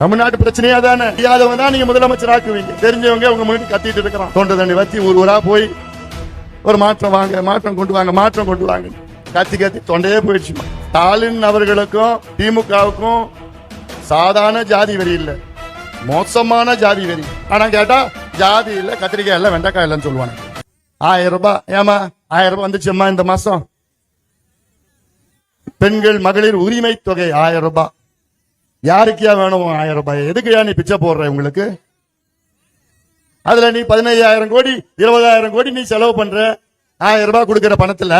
தமிழ்நாட்டு பிரச்சனையா தானே? தெரியாதவங்க தான் நீங்க முதலமைச்சர் ஆக்குவீங்க. தெரிஞ்சவங்க உங்க முன்னாடி கத்திட்டு இருக்கிறான். தொண்டை தண்ணி வச்சு ஊரா போய் ஒரு மாற்றம் வாங்க, மாற்றம் கொண்டு வாங்க, மாற்றம் கொண்டு வாங்க கத்தி கத்தி தொண்டையே போயிடுச்சு. ஸ்டாலின் அவர்களுக்கும் திமுகவுக்கும் சாதாரண ஜாதி வெறி இல்ல, மோசமான ஜாதி வெறி. ஆனா கேட்டா ஜாதி இல்ல, கத்திரிக்காய் இல்ல, வெண்டைக்காய் இல்லன்னு சொல்லுவாங்க. 1000 ரூபாய், ஏமா 1000 ரூபாய் வந்துச்சுமா இந்த மாசம். பெண்கள் மகளிர் உரிமை தொகை 1000 ரூபாய். யாருக்கியா வேணும் 1000 ரூபாய்? எதுக்குயா நீ பிச்சை போடுற? உங்களுக்கு அதுல நீ 15,000 கோடி 20,000 கோடி நீ செலவு பண்ற. 1000 ரூபாய் கொடுக்கிற பணத்துல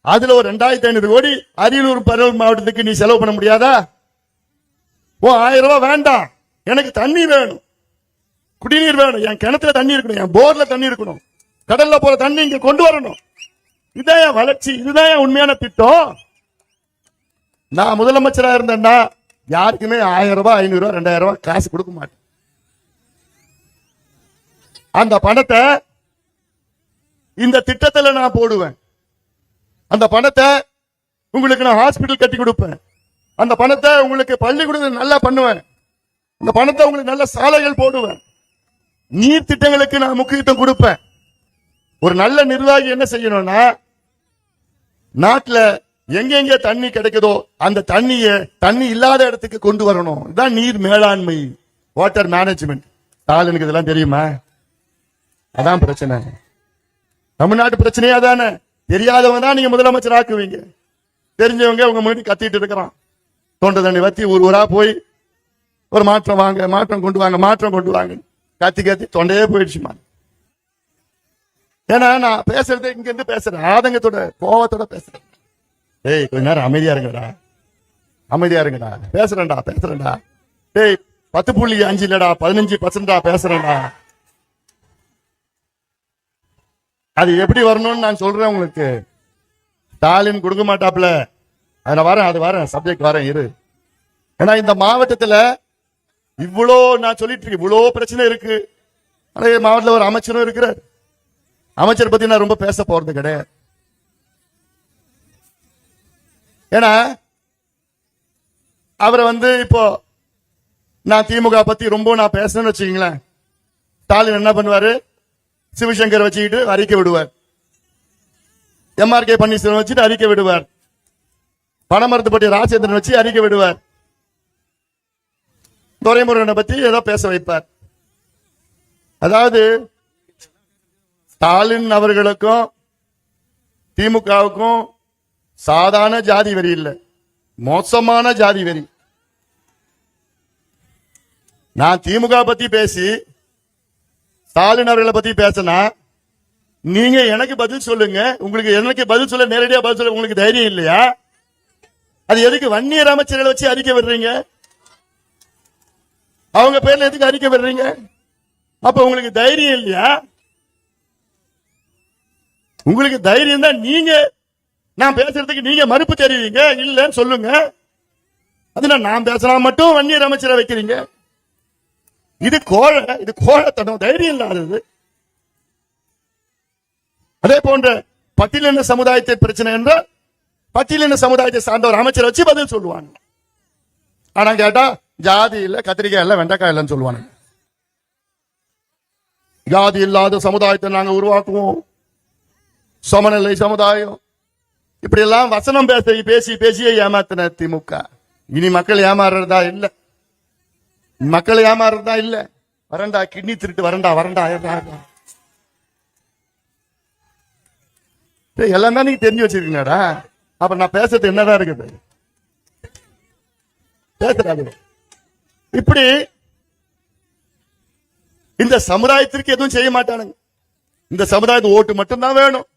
அதுல ஒரு 2,500 கோடி அரியலூர் பரவல் மாவட்டத்துக்கு நீ செலவு பண்ண முடியாதா? ஓ 1000 ரூபாய் வேண்டாம், எனக்கு தண்ணி வேணும், குடிநீர் வேணும், என் கிணத்துல தண்ணி இருக்கணும், என் போர்ல தண்ணி இருக்கணும், கடல்ல போற தண்ணி இங்க கொண்டு வரணும். இதுதான் வளர்ச்சி, இதுதான் உண்மையான திட்டம். நான் முதலமைச்சரா இருந்தேன்னா யாருக்குமே 1000 ரூபாய் 500 ரூபாய் 2000 ரூபாய் காசு கொடுக்க மாட்டேன். அந்த பணத்தை இந்த திட்டத்துல நான் போடுவேன். அந்த பணத்தை உங்களுக்கு நான் ஹாஸ்பிட்டல் கட்டி கொடுப்பேன். அந்த பணத்தை உங்களுக்கு பள்ளிக்கூடம் நல்லா பண்ணுவேன். அந்த பணத்தை உங்களுக்கு நல்ல சாலைகள் போடுவேன். நீர் திட்டங்களுக்கு நான் முக்கியத்துவம் கொடுப்பேன். ஒரு நல்ல நிர்வாகி என்ன செய்யணும்னா, நாட்டுல எங்கெங்க தண்ணி கிடைக்குதோ அந்த தண்ணி இல்லாத இடத்துக்கு கொண்டு வரணும். இதுதான் நீர் மேலாண்மை, வாட்டர் மேனேஜ்மெண்ட். ஸ்டாலினுக்கு இதெல்லாம் தெரியுமா? அதான் பிரச்சனை. தமிழ்நாட்டு பிரச்சனையா தானே? தெரியாதவங்க தான் நீங்க முதலமைச்சர் ஆக்குவீங்க. தெரிஞ்சவங்க உங்க முன்னாடி கத்திட்டு இருக்கிறான். தொண்டை தண்ணி வத்தி ஊரா போய் ஒரு மாற்றம் வாங்க, மாற்றம் கொண்டு வாங்க, மாற்றம் கொண்டு வாங்க கத்தி கத்தி தொண்டையே போயிடுச்சுமா. ஏன்னா நான் பேசுறது இங்க இருந்து பேசுறேன், ஆதங்கத்தோட கோவத்தோட பேசுறேன். ஏய் கொஞ்ச நேரம் அமைதியா இருங்கடா, அமைதியா இருங்கடா, பேசுறேன்டா. டேய் 10.5 இல்லடா 15% பேசுறேன்டா. அது எப்படி வரணும்னு நான் சொல்றேன் உங்களுக்கு. ஸ்டாலின் கொடுக்க மாட்டாப்ல. அது வரேன் சப்ஜெக்ட் வரேன் இரு. ஏன்னா இந்த மாவட்டத்துல இவ்வளோ நான் சொல்லிட்டு இருக்கேன், இவ்வளோ பிரச்சனை இருக்கு. ஆனா மாவட்டத்தில் ஒரு அமைச்சரும் இருக்கிறார். அமைச்சர் பத்தி நான் ரொம்ப பேச போறது கிடையாது. ஏன்னா அவரை இப்போ நான் திமுக பத்தி ரொம்ப நான் பேசணும்னு வச்சுக்கீங்களேன், ஸ்டாலின் என்ன பண்ணுவாரு, சிவசங்கர் வச்சுக்கிட்டு அறிக்கை விடுவார், MRK பன்னீர்செல்வம் வச்சுட்டு அறிக்கை விடுவார், பணமரத்துப்பட்டி ராஜேந்திரன் வச்சு அறிக்கை விடுவார், துரைமுருகனை பத்தி ஏதோ பேச வைப்பார். அதாவது ஸ்டாலின் அவர்களுக்கும் திமுகவுக்கும் சாதாரண ஜாதி வெறி இல்ல, மோசமான ஜாதி வெறி. நான் திமுக பத்தி பேசி ஸ்டாலின் அவர்களை பத்தி பேசினா நீங்க எனக்கு பதில் சொல்லுங்க. உங்களுக்கு எனக்கு பதில் சொல்ல, நேரடியா பதில் சொல்ல உங்களுக்கு தைரியம் இல்லையா? அது எதுக்கு வன்னியர் அமைச்சர்களை வச்சு அறிக்கை விடுறீங்க? அவங்க பேர்ல எதுக்கு அறிக்கை விடுறீங்க? அப்ப உங்களுக்கு தைரியம் இல்லையா? உங்களுக்கு தைரியம் தான் நீங்க நான் பேசுறதுக்கு நீங்க மறுப்பு தெரிவிங்க, இல்லன்னு சொல்லுங்க. அது நான் பேசலாம் மட்டும் வன்னியர் அமைச்சரை வைக்கிறீங்க. இது கோழத்தனம், தைரியம் இல்லாதது. அதே போன்ற பட்டியலின சமுதாயத்தின் பிரச்சனை என்றால் பட்டியலின சமுதாயத்தை சார்ந்த ஒரு அமைச்சரை வச்சு பதில் சொல்லுவாங்க. ஆனா கேட்டா ஜாதி இல்ல, கத்திரிக்காய் இல்ல, வெண்டைக்காய் இல்லன்னு சொல்லுவாங்க. ஜாதி இல்லாத சமுதாயத்தை நாங்க உருவாக்குவோம், சமநிலை சமுதாயம், இப்படி எல்லாம் வசனம் பேசியே ஏமாத்தின திமுக. இனி மக்கள் ஏமாறுறதா இல்ல, மக்களை ஏமாறுறதா இல்ல. வரண்டா கிட்னி திருட்டு, வரண்டா எல்லாம் தான் நீங்க தெரிஞ்சு வச்சிருக்கீங்கடா. அப்ப நான் பேசுறது என்னதான் இருக்குது? பேசுறாங்க இப்படி. இந்த சமுதாயத்திற்கு எதுவும் செய்ய மாட்டானுங்க. இந்த சமுதாயத்துக்கு ஓட்டு மட்டும்தான் வேணும்.